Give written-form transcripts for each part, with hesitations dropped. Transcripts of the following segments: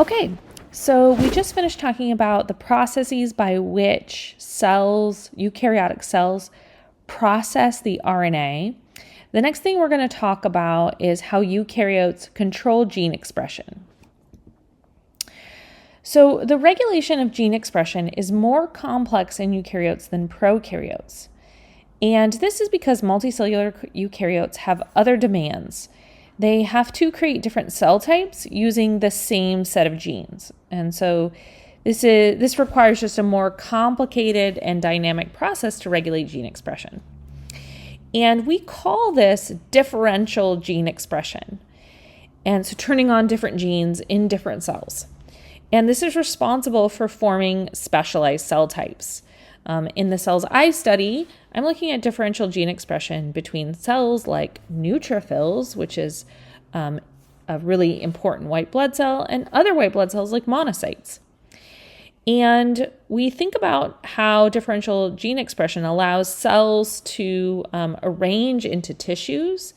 Okay, so we just finished talking about the processes by which cells, eukaryotic cells, process the RNA. The next thing we're going to talk about is how eukaryotes control gene expression. So the regulation of gene expression is more complex in eukaryotes than prokaryotes. And this is because multicellular eukaryotes have other demands. They have to create different cell types using the same set of genes. And so this requires just a more complicated and dynamic process to regulate gene expression. And we call this differential gene expression. And so turning on different genes in different cells. And this is responsible for forming specialized cell types. In the cells I study, I'm looking at differential gene expression between cells like neutrophils, which is a really important white blood cell, and other white blood cells like monocytes. And we think about how differential gene expression allows cells to arrange into tissues,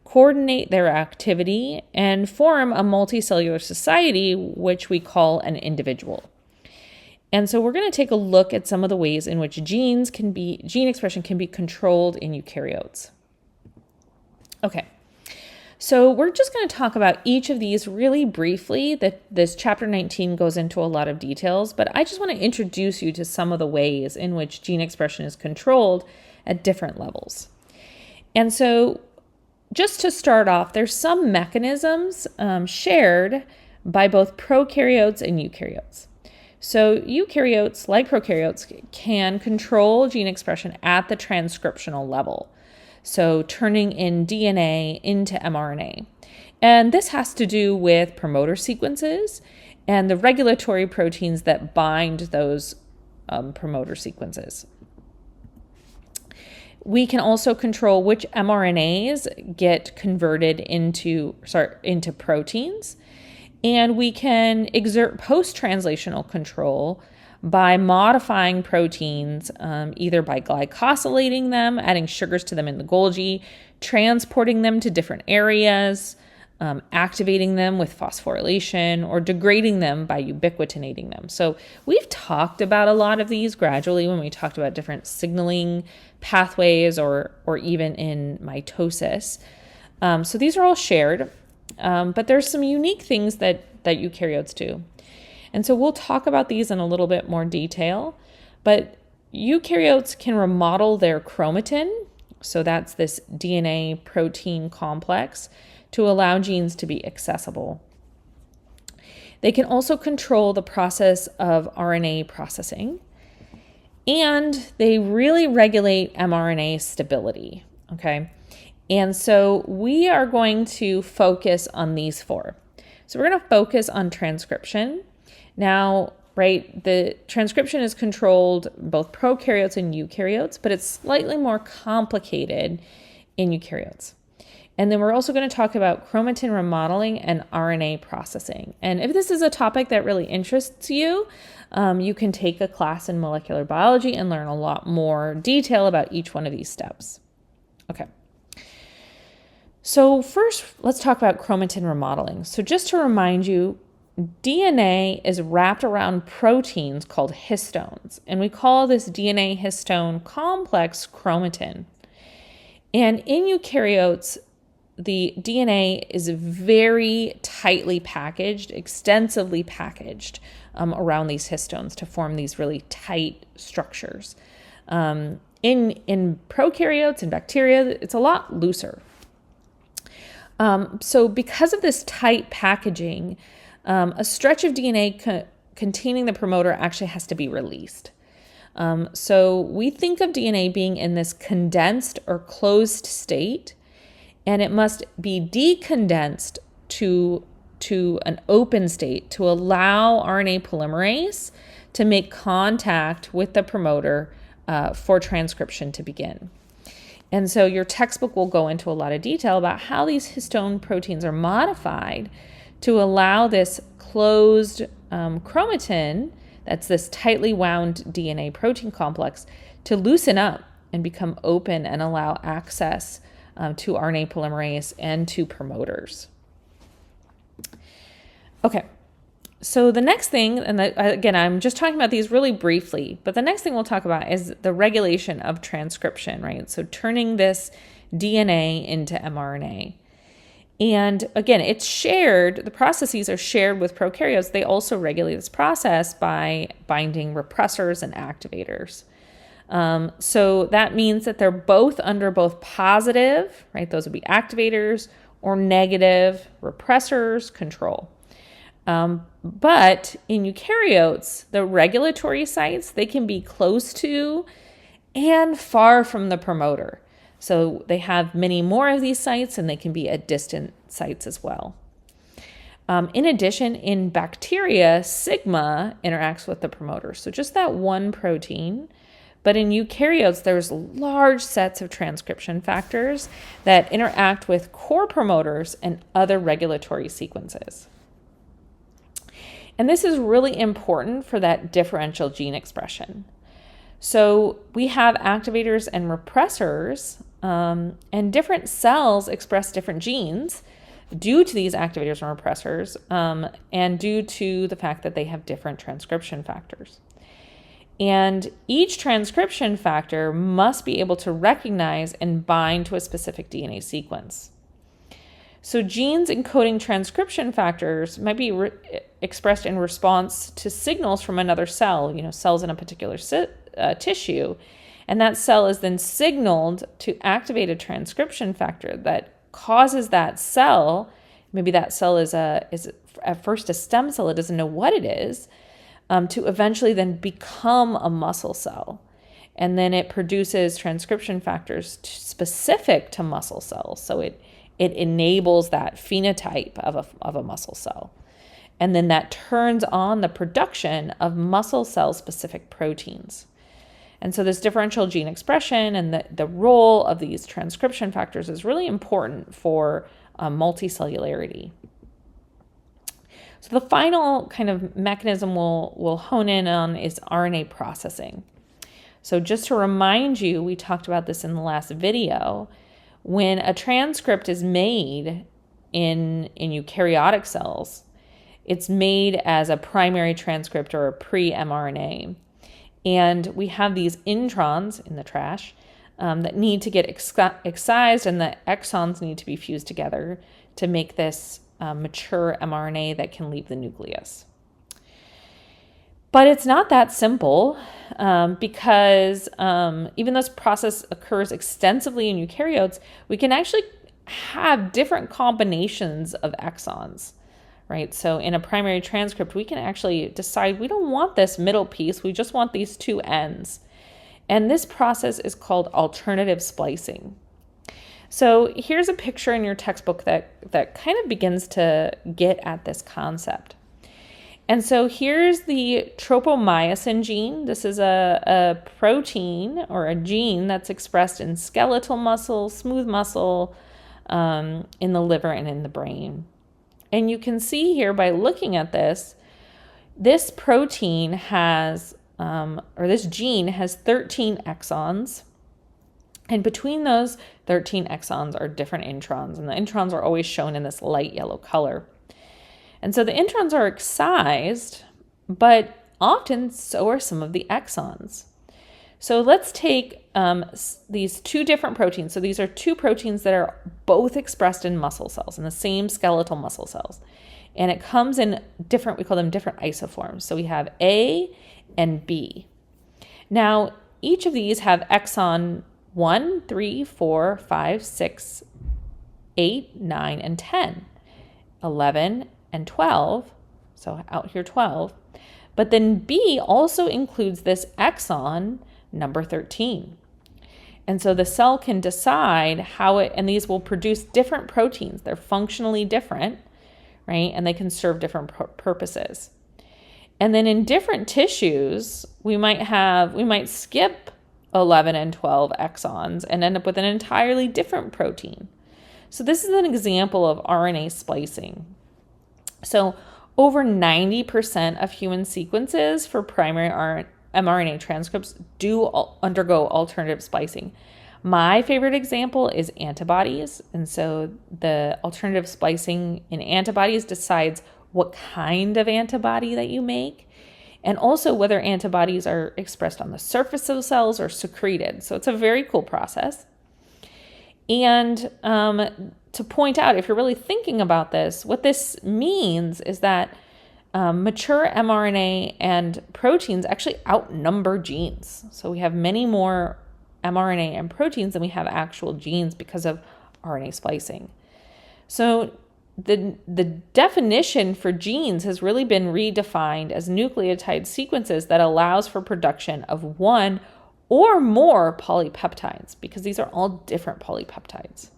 coordinate their activity, and form a multicellular society, which we call an individual. And so we're going to take a look at some of the ways in which gene expression can be controlled in eukaryotes. Okay, so we're just going to talk about each of these really briefly. This chapter 19 goes into a lot of details, but I just want to introduce you to some of the ways in which gene expression is controlled at different levels. And so just to start off, there's some mechanisms shared by both prokaryotes and eukaryotes. So eukaryotes, like prokaryotes, can control gene expression at the transcriptional level. So turning in DNA into mRNA. And this has to do with promoter sequences and the regulatory proteins that bind those promoter sequences. We can also control which mRNAs get converted into proteins. And we can exert post-translational control by modifying proteins, either by glycosylating them, adding sugars to them in the Golgi, transporting them to different areas, activating them with phosphorylation, or degrading them by ubiquitinating them. So we've talked about a lot of these gradually when we talked about different signaling pathways or even in mitosis. So these are all shared. But there's some unique things that eukaryotes do. And so we'll talk about these in a little bit more detail. But eukaryotes can remodel their chromatin, so that's this DNA protein complex, to allow genes to be accessible. They can also control the process of RNA processing. And they really regulate mRNA stability, okay? And so we are going to focus on these four. So we're going to focus on transcription. Now, right, the transcription is controlled both prokaryotes and eukaryotes, but it's slightly more complicated in eukaryotes. And then we're also going to talk about chromatin remodeling and RNA processing. And if this is a topic that really interests you, you can take a class in molecular biology and learn a lot more detail about each one of these steps. Okay. So first, let's talk about chromatin remodeling. So just to remind you, DNA is wrapped around proteins called histones, and we call this DNA histone complex chromatin. And in eukaryotes, the DNA is very tightly packaged, extensively packaged around these histones to form these really tight structures. In prokaryotes and bacteria, it's a lot looser. So because of this tight packaging, a stretch of DNA containing the promoter actually has to be released. So we think of DNA being in this condensed or closed state, and it must be decondensed to an open state to allow RNA polymerase to make contact with the promoter for transcription to begin. And so your textbook will go into a lot of detail about how these histone proteins are modified to allow this closed chromatin, that's this tightly wound DNA protein complex, to loosen up and become open and allow access to RNA polymerase and to promoters. Okay, So the next thing, and again, I'm just talking about these really briefly, but the next thing we'll talk about is the regulation of transcription, right? So turning this DNA into mRNA. And again, it's shared, the processes are shared with prokaryotes. They also regulate this process by binding repressors and activators. So that means that they're both under both positive, right? Those would be activators, or negative repressors, control. But in eukaryotes, the regulatory sites, they can be close to and far from the promoter. So they have many more of these sites, and they can be at distant sites as well. In addition, in bacteria, sigma interacts with the promoter. So just that one protein. But in eukaryotes, there's large sets of transcription factors that interact with core promoters and other regulatory sequences. And this is really important for that differential gene expression. So we have activators and repressors, and different cells express different genes due to these activators and repressors, and due to the fact that they have different transcription factors. And each transcription factor must be able to recognize and bind to a specific DNA sequence. So genes encoding transcription factors might be expressed in response to signals from another cell, cells in a particular tissue, and that cell is then signaled to activate a transcription factor that causes that cell, maybe that cell is at first a stem cell, it doesn't know what it is, to eventually then become a muscle cell. And then it produces transcription factors specific to muscle cells. So it enables that phenotype of a muscle cell. And then that turns on the production of muscle cell specific proteins. And so this differential gene expression and the role of these transcription factors is really important for multicellularity. So the final kind of mechanism we'll hone in on is RNA processing. So just to remind you, we talked about this in the last video. When a transcript is made in eukaryotic cells, it's made as a primary transcript or a pre-mRNA. And we have these introns in the trash that need to get excised, and the exons need to be fused together to make this mature mRNA that can leave the nucleus. But it's not that simple because even though this process occurs extensively in eukaryotes, we can actually have different combinations of exons, right? So in a primary transcript, we can actually decide we don't want this middle piece, we just want these two ends. And this process is called alternative splicing. So here's a picture in your textbook that kind of begins to get at this concept. And so here's the tropomyosin gene. This is a protein or a gene that's expressed in skeletal muscle, smooth muscle, in the liver and in the brain. And you can see here by looking at this protein has, or this gene has 13 exons. And between those 13 exons are different introns, and the introns are always shown in this light yellow color. And so the introns are excised, but often so are some of the exons. So let's take these two different proteins. So these are two proteins that are both expressed in muscle cells, in the same skeletal muscle cells. And it comes in different, we call them different isoforms. So we have A and B. Now, each of these have exon 1, 3, 4, 5, 6, 8, 9, and 10, 11, and 12. So out here 12. But then B also includes this exon number 13. And so the cell can decide how and these will produce different proteins. They're functionally different, right? And they can serve different purposes. And then in different tissues, we might skip 11 and 12 exons and end up with an entirely different protein. So this is an example of RNA splicing. So over 90% of human sequences for primary mRNA transcripts do undergo alternative splicing. My favorite example is antibodies. And so the alternative splicing in antibodies decides what kind of antibody that you make, and also whether antibodies are expressed on the surface of cells or secreted. So it's a very cool process. And to point out, if you're really thinking about this, what this means is that mature mRNA and proteins actually outnumber genes. So we have many more mRNA and proteins than we have actual genes because of RNA splicing. So the definition for genes has really been redefined as nucleotide sequences that allows for production of one or more polypeptides, because these are all different polypeptides.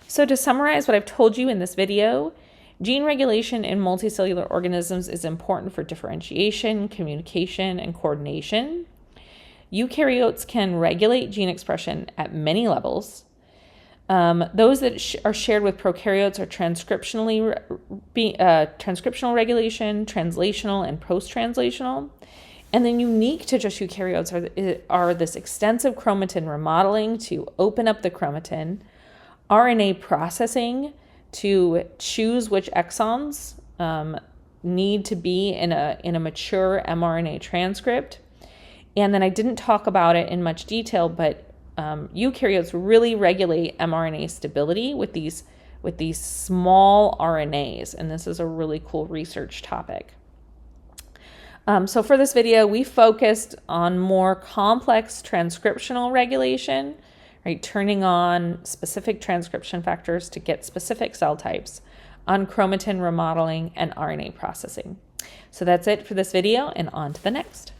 So to summarize what I've told you in this video, gene regulation in multicellular organisms is important for differentiation, communication, and coordination. Eukaryotes can regulate gene expression at many levels. Those that are shared with prokaryotes are transcriptional regulation, translational, and post-translational. And then unique to just eukaryotes are this extensive chromatin remodeling to open up the chromatin, RNA processing to choose which exons need to be in a mature mRNA transcript. And then I didn't talk about it in much detail, but eukaryotes really regulate mRNA stability with these small RNAs, and this is a really cool research topic. So for this video, we focused on more complex transcriptional regulation, right? Turning on specific transcription factors to get specific cell types, on chromatin remodeling and RNA processing. So that's it for this video, and on to the next.